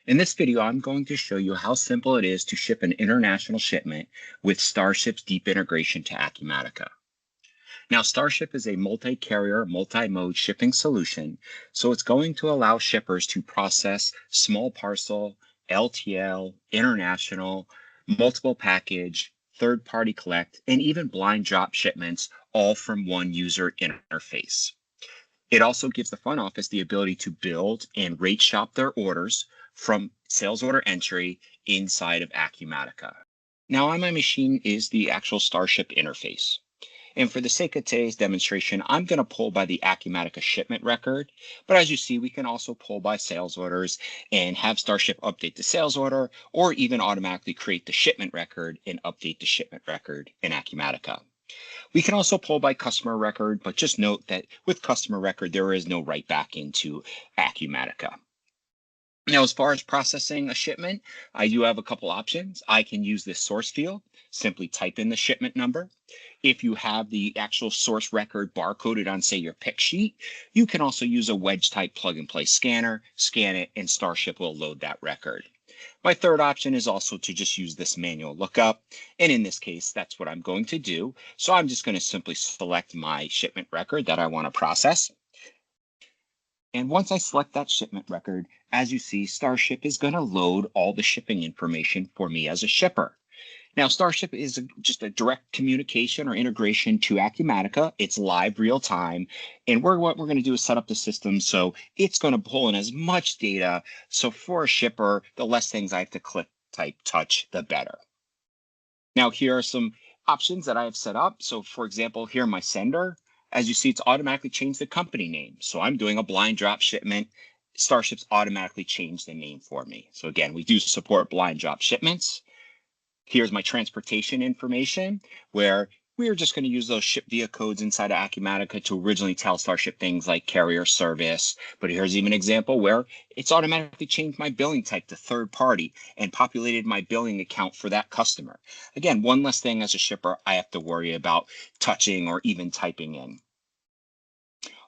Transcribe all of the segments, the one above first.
In this video, I'm going to show you how simple it is to ship an international shipment with StarShip's deep integration to Acumatica. Now, StarShip is a multi-carrier, multi-mode shipping solution, so it's going to allow shippers to process small parcel, LTL, international, multiple package, third-party collect, and even blind drop shipments, all from one user interface. It also gives the front office the ability to build and rate shop their orders from sales order entry inside of Acumatica. Now on my machine is the actual StarShip interface. And for the sake of today's demonstration, I'm going to pull by the Acumatica shipment record. But as you see, we can also pull by sales orders and have StarShip update the sales order, or even automatically create the shipment record and update the shipment record in Acumatica. We can also pull by customer record, but just note that with customer record, there is no write back into Acumatica. Now, as far as processing a shipment, I do have a couple options. I can use this source field, simply type in the shipment number. If you have the actual source record barcoded on, say, your pick sheet, you can also use a wedge type plug and play scanner, scan it, and StarShip will load that record. My third option is also to just use this manual lookup. And in this case, that's what I'm going to do. So I'm just going to simply select my shipment record that I want to process. And once I select that shipment record, as you see, StarShip is going to load all the shipping information for me as a shipper. Now, StarShip is just a direct communication or integration to Acumatica. It's live real time. And what we're going to do is set up the system so it's going to pull in as much data. So for a shipper, the less things I have to click, type, touch, the better. Now, here are some options that I have set up. So for example, here my sender, as you see, it's automatically changed the company name. So I'm doing a blind drop shipment. StarShip's automatically changed the name for me. So again, we do support blind drop shipments. Here's my transportation information, where we're just going to use those ship via codes inside of Acumatica to originally tell StarShip things like carrier service. But here's even an example where it's automatically changed my billing type to third party and populated my billing account for that customer. Again, one less thing as a shipper I have to worry about touching or even typing in.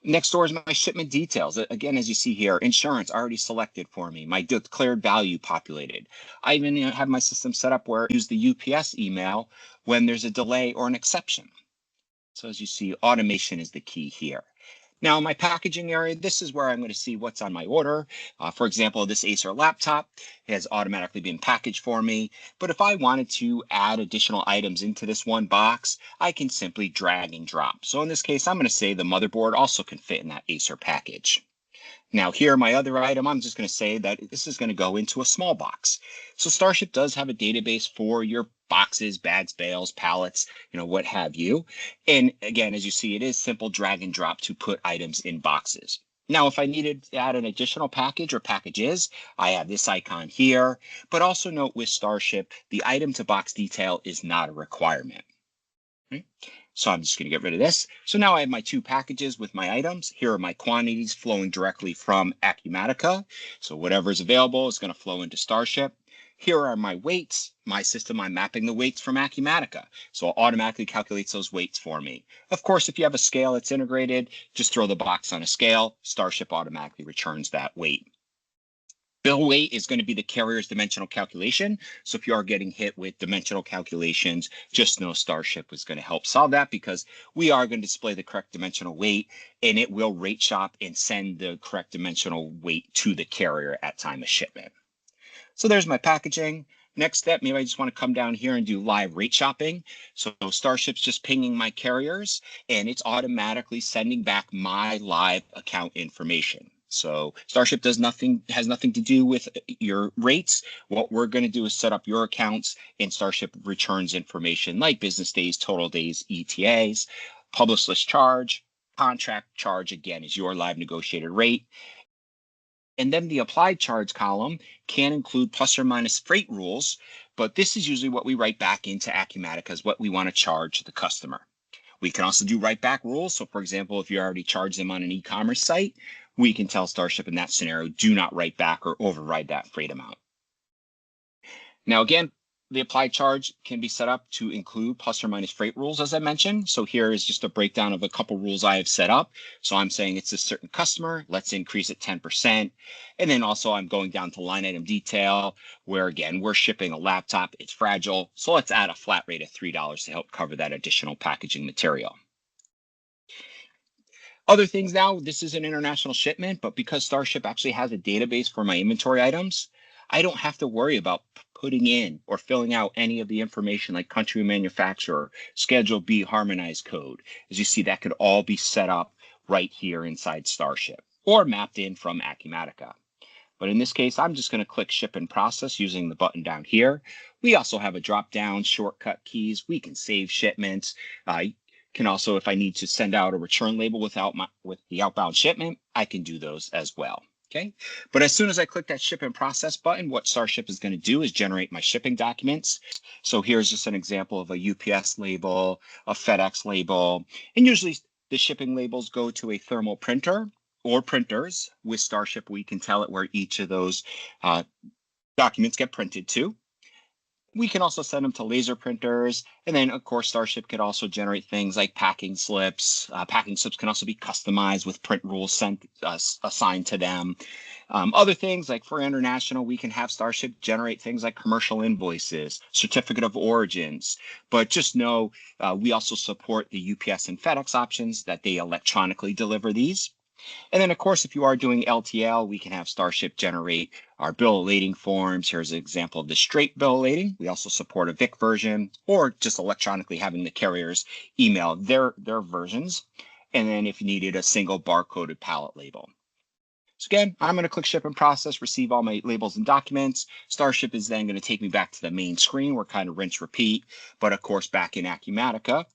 Next door is my shipment details. Again, as you see here, insurance already selected for me, my declared value populated. I even have my system set up where I use the UPS email when there's a delay or an exception. So as you see, automation is the key here. Now, in my packaging area, this is where I'm going to see what's on my order. For example, this Acer laptop has automatically been packaged for me. But if I wanted to add additional items into this one box, I can simply drag and drop. So in this case, I'm going to say the motherboard also can fit in that Acer package. Now here, my other item, I'm just going to say that this is going to go into a small box. So StarShip does have a database for your boxes, bags, bales, pallets, what have you. And again, as you see, it is simple drag and drop to put items in boxes. Now, if I needed to add an additional package or packages, I have this icon here. But also note with StarShip, the item to box detail is not a requirement. Okay. So I'm just going to get rid of this. So now I have my two packages with my items. Here are my quantities flowing directly from Acumatica. So whatever is available is going to flow into StarShip. Here are my weights. My system, I'm mapping the weights from Acumatica. So it automatically calculates those weights for me. Of course, if you have a scale that's integrated, just throw the box on a scale. StarShip automatically returns that weight. Bill weight is going to be the carrier's dimensional calculation. So if you are getting hit with dimensional calculations, just know StarShip is going to help solve that, because we are going to display the correct dimensional weight, and it will rate shop and send the correct dimensional weight to the carrier at time of shipment. So there's my packaging. Next step, maybe I just want to come down here and do live rate shopping. So StarShip's just pinging my carriers, and it's automatically sending back my live account information. So StarShip has nothing to do with your rates. What we're going to do is set up your accounts, and StarShip returns information like business days, total days, ETAs, published list charge, contract charge, again, is your live negotiated rate. And then the applied charge column can include plus or minus freight rules, but this is usually what we write back into Acumatica as what we want to charge the customer. We can also do write back rules. So for example, if you already charge them on an e-commerce site, we can tell StarShip in that scenario, do not write back or override that freight amount. Now, again, the applied charge can be set up to include plus or minus freight rules, as I mentioned. So here is just a breakdown of a couple rules I have set up. So I'm saying it's a certain customer, let's increase it 10%. And then also I'm going down to line item detail, where again, we're shipping a laptop, it's fragile. So let's add a flat rate of $3 to help cover that additional packaging material. Other things now, this is an international shipment, but because StarShip actually has a database for my inventory items, I don't have to worry about putting in or filling out any of the information like country of manufacturer, Schedule B harmonized code. As you see, that could all be set up right here inside StarShip or mapped in from Acumatica. But in this case, I'm just going to click Ship and Process using the button down here. We also have a drop-down shortcut keys. We can save shipments. Can also, if I need to send out a return label with the outbound shipment, I can do those as well. Okay. But as soon as I click that Ship and Process button, what StarShip is going to do is generate my shipping documents. So here's just an example of a UPS label, a FedEx label, and usually the shipping labels go to a thermal printer or printers. With StarShip, we can tell it where each of those documents get printed to. We can also send them to laser printers. And then, of course, StarShip could also generate things like packing slips. Packing slips can also be customized with print rules assigned to them. Other things like for international, we can have StarShip generate things like commercial invoices, certificate of origins. But just know we also support the UPS and FedEx options that they electronically deliver these. And then, of course, if you are doing LTL, we can have StarShip generate our bill of lading forms. Here's an example of the straight bill of lading. We also support a VIC version or just electronically having the carriers email their versions. And then if you needed a single barcoded pallet label. So again, I'm going to click Ship and Process, receive all my labels and documents. StarShip is then going to take me back to the main screen. We're kind of rinse, repeat. But of course, back in Acumatica,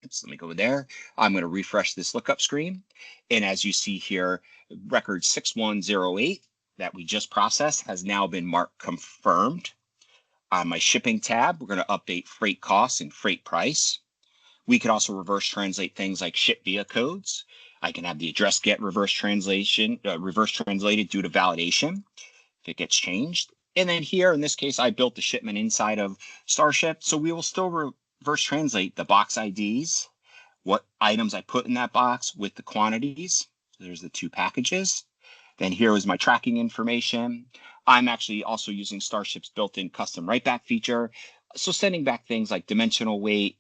so let me go there. I'm going to refresh this lookup screen. And as you see here, record 6108 that we just processed has now been marked confirmed. On my shipping tab, we're going to update freight costs and freight price. We could also reverse translate things like ship via codes. I can have the address get reverse translated due to validation if it gets changed. And then here, in this case, I built the shipment inside of StarShip. So we will still reverse translate the box IDs, what items I put in that box with the quantities. So there's the two packages. Then here is my tracking information. I'm actually also using StarShip's built-in custom write-back feature. So sending back things like dimensional weight,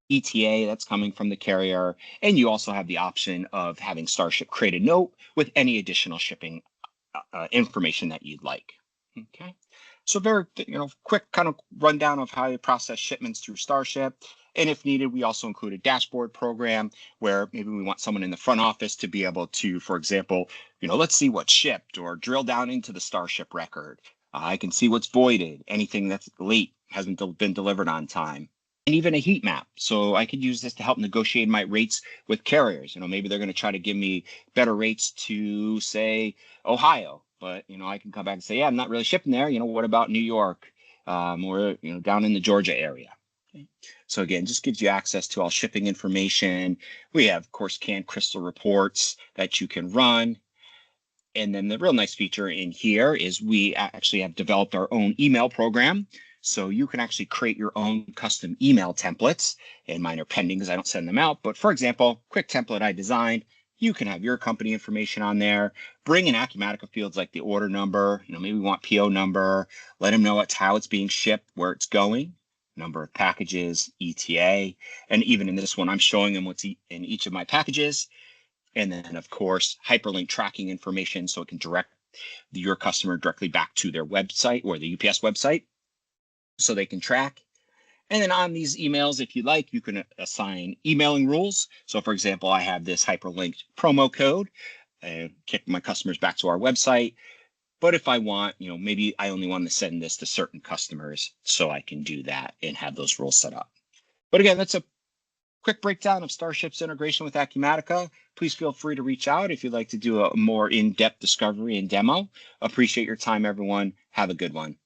ETA that's coming from the carrier. And you also have the option of having StarShip create a note with any additional shipping information that you'd like. Okay. So very, quick kind of rundown of how you process shipments through StarShip. And if needed, we also include a dashboard program where maybe we want someone in the front office to be able to, for example, let's see what's shipped or drill down into the StarShip record. I can see what's voided, anything that's late, hasn't been delivered on time, and even a heat map. So I could use this to help negotiate my rates with carriers. Maybe they're going to try to give me better rates to, say, Ohio. But, I can come back and say, yeah, I'm not really shipping there. What about New York or, down in the Georgia area? Okay. So again, just gives you access to all shipping information. We have, of course, canned crystal reports that you can run. And then the real nice feature in here is we actually have developed our own email program. So you can actually create your own custom email templates, and mine are pending because I don't send them out. But for example, quick template I designed. You can have your company information on there, bring in Acumatica fields like the order number, maybe we want PO number, let them know how it's being shipped, where it's going, number of packages, ETA, and even in this one, I'm showing them what's in each of my packages. And then, of course, hyperlink tracking information so it can direct your customer directly back to their website or the UPS website so they can track. And then on these emails, if you like, you can assign emailing rules. So for example, I have this hyperlinked promo code and kick my customers back to our website. But if I want, maybe I only want to send this to certain customers, so I can do that and have those rules set up. But again, that's a quick breakdown of StarShip's integration with Acumatica. Please feel free to reach out if you'd like to do a more in-depth discovery and demo. Appreciate your time, everyone. Have a good one.